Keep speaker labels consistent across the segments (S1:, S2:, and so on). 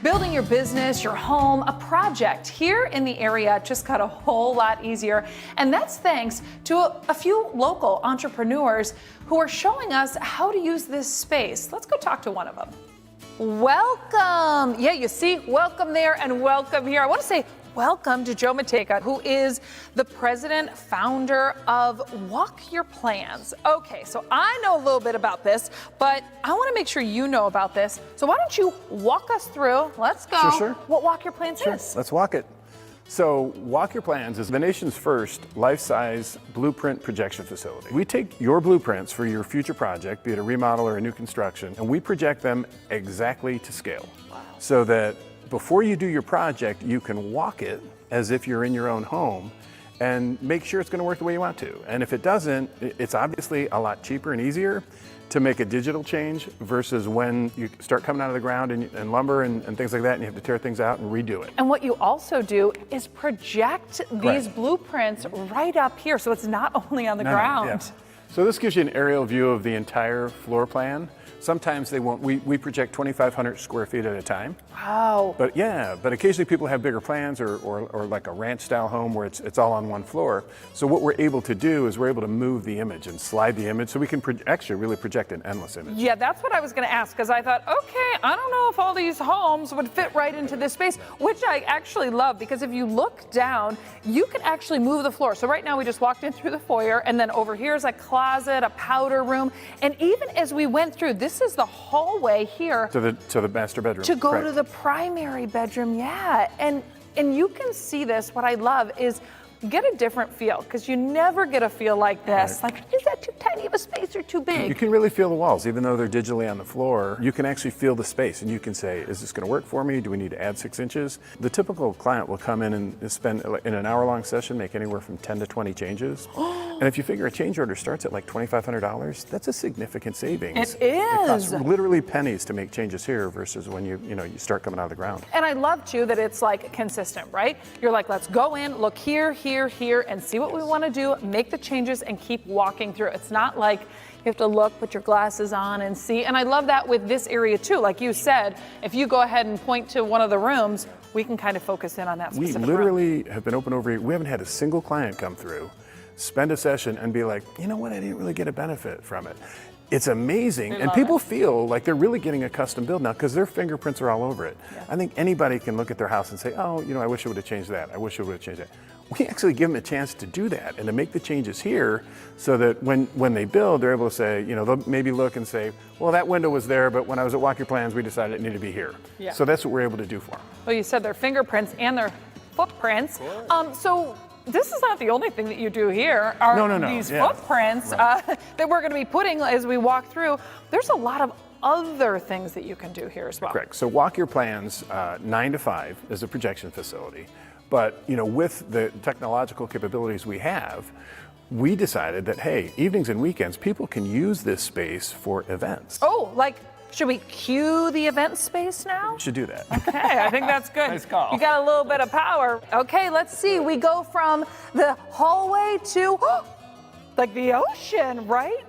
S1: Building your business, your home, a project here in the area just got a whole lot easier. And that's thanks to a few local entrepreneurs who are showing us how to use this space. Let's go talk to one of them. Welcome. Yeah, you see, welcome there and welcome here. I want to say welcome to Joe Matejka, who is the president, founder of Walk Your Plans. Okay, so I know a little bit about this, but I want to make sure you know about this. So why don't you walk us through, let's go,
S2: Sure.
S1: what Walk Your Plans is.
S2: Let's walk it. So Walk Your Plans is the nation's first life-size blueprint projection facility. We take your blueprints for your future project, be it a remodel or a new construction, and we project them exactly to scale. Wow. So that before you do your project, you can walk it as if you're in your own home and make sure it's going to work the way you want to. And if it doesn't, it's obviously a lot cheaper and easier to make a digital change versus when you start coming out of the ground and lumber and things like that, and you have to tear things out and redo it.
S1: And what you also do is project these blueprints right up here, so it's not only on the ground.
S2: Yeah. So this gives you an aerial view of the entire floor plan. Sometimes they won't, we project 2,500 square feet at a time.
S1: Wow.
S2: But yeah, but occasionally people have bigger plans or like a ranch style home where it's all on one floor. So what we're able to do is we're able to move the image and slide the image so we can actually really project an endless image.
S1: Yeah, that's what I was gonna ask, because I thought, okay, I don't know if all these homes would fit right into this space, which I actually love, because if you look down, you can actually move the floor. So right now we just walked in through the foyer, and then over here is a closet, a powder room, and even as we went through, this is the hallway here
S2: to the master bedroom.
S1: To go to the primary bedroom, yeah. And you can see this, what I love is you get a different feel, because you never get a feel like this.
S2: Right.
S1: Like, is that too tiny of a space or too big?
S2: You can really feel the walls, even though they're digitally on the floor. You can actually feel the space, and you can say, is this going to work for me? Do we need to add 6 inches? The typical client will come in and spend, in an hour-long session, make anywhere from 10 to 20 changes. And if you figure a change order starts at like $2,500, that's a significant savings.
S1: It is.
S2: It costs literally pennies to make changes here versus when you start coming out of the ground.
S1: And I love too that it's like consistent, right? You're like, let's go in, look here, here, and see what we want to do, make the changes, and keep walking through. It's not like you have to look, put your glasses on, and see. And I love that with this area too. Like you said, if you go ahead and point to one of the rooms, we can kind of focus in on that specific
S2: We literally have been open over, we haven't had a single client come through, spend a session, and be like, you know what, I didn't really get a benefit from it. It's amazing, and people feel like they're really getting a custom build now because their fingerprints are all over it. Yeah. I think anybody can look at their house and say, oh, I wish I would have changed that. I wish I would have changed that. We actually give them a chance to do that and to make the changes here so that when they build, they're able to say, they'll maybe look and say, well, that window was there, but when I was at Walk Your Plans, we decided it needed to be here. Yeah. So that's what we're able to do for them.
S1: Well, you said their fingerprints and their footprints. So this is not the only thing that you do here.
S2: No.
S1: These footprints that we're going to be putting as we walk through. There's a lot of other things that you can do here as well.
S2: Correct. So Walk Your Plans, 9 to 5 is a projection facility. But with the technological capabilities we have, we decided that, hey, evenings and weekends, people can use this space for events.
S1: Oh, like, should we cue the event space now?
S2: We should do that.
S1: Okay, I think that's good.
S2: Nice call.
S1: You got a little bit of power. Okay, let's see. We go from the hallway to like the ocean, right?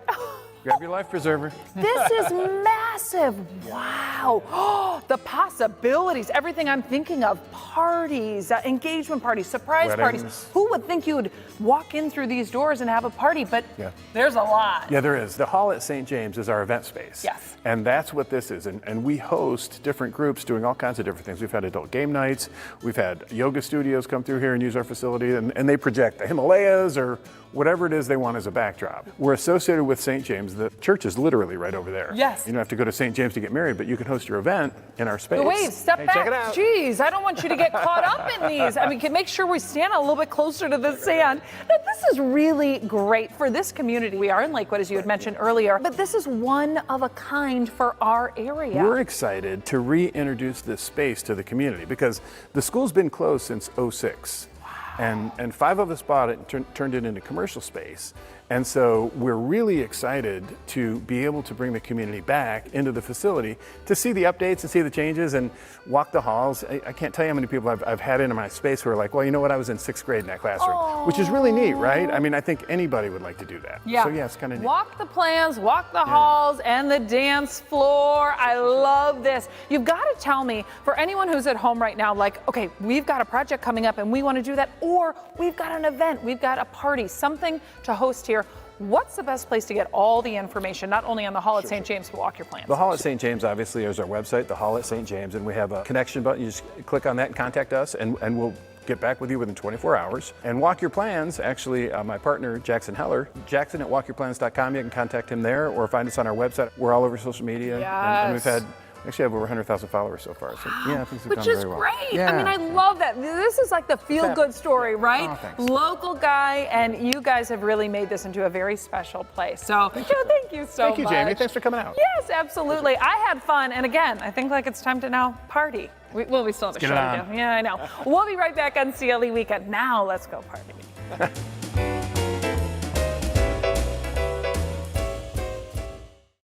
S2: Grab your life preserver.
S1: This is massive. Wow. The possibilities, everything I'm thinking of, parties, engagement parties, surprise
S2: Weddings.
S1: parties. Who would think you would walk in through these doors and have a party? But there's a lot.
S2: Yeah, there is. The hall at St. James is our event space.
S1: Yes.
S2: And that's what this is. And we host different groups doing all kinds of different things. We've had adult game nights. We've had yoga studios come through here and use our facility, and they project the Himalayas or whatever it is they want as a backdrop. We're associated with St. James. The church is literally right over there.
S1: Yes.
S2: You don't have to go to St. James to get married, but you can host your event in our space.
S1: Wait, step back.
S2: Check it out.
S1: Jeez, I don't want you to get caught up in these. I mean, can make sure we stand a little bit closer to the sand. But this is really great for this community. We are in Lakewood, as you had mentioned earlier, but this is one of a kind for our area.
S2: We're excited to reintroduce this space to the community because the school's been closed since '06. And 5 of us bought it and turned it into commercial space. And so we're really excited to be able to bring the community back into the facility to see the updates and see the changes and walk the halls. I can't tell you how many people I've had into my space who are like, well, you know what, I was in 6th grade in that classroom, which is really neat, right? I mean, I think anybody would like to do that.
S1: Yeah.
S2: So yeah, it's kind of neat.
S1: Walk the plans, walk the halls, and the dance floor. I love this. You've got to tell me, for anyone who's at home right now, like, okay, we've got a project coming up and we want to do that, or we've got an event, we've got a party, something to host here. What's the best place to get all the information, not only on the Hall at St. James, but Walk Your Plans?
S2: The Hall at St. James, obviously, is our website, the Hall at St. James, and we have a connection button. You just click on that and contact us, and we'll get back with you within 24 hours. And Walk Your Plans, actually, my partner, Jackson Heller, Jackson at walkyourplans.com. You can contact him there or find us on our website. We're all over social media. And we've had, actually have over 100,000 followers so far. So yeah, things have
S1: Which
S2: gone
S1: is
S2: very well.
S1: great.
S2: Yeah.
S1: I mean, I love that. This is like the feel-good story, right?
S2: Oh, thanks.
S1: Local guy, and you guys have really made this into a very special place. So thank you so much.
S2: Thank you, Jamie. Thanks for coming out.
S1: Yes, absolutely. I had fun, and again, I think like it's time to now party. We still have a show
S2: get it
S1: to
S2: on.
S1: do. Yeah, I know. We'll be right back on CLE Weekend. Now let's go party.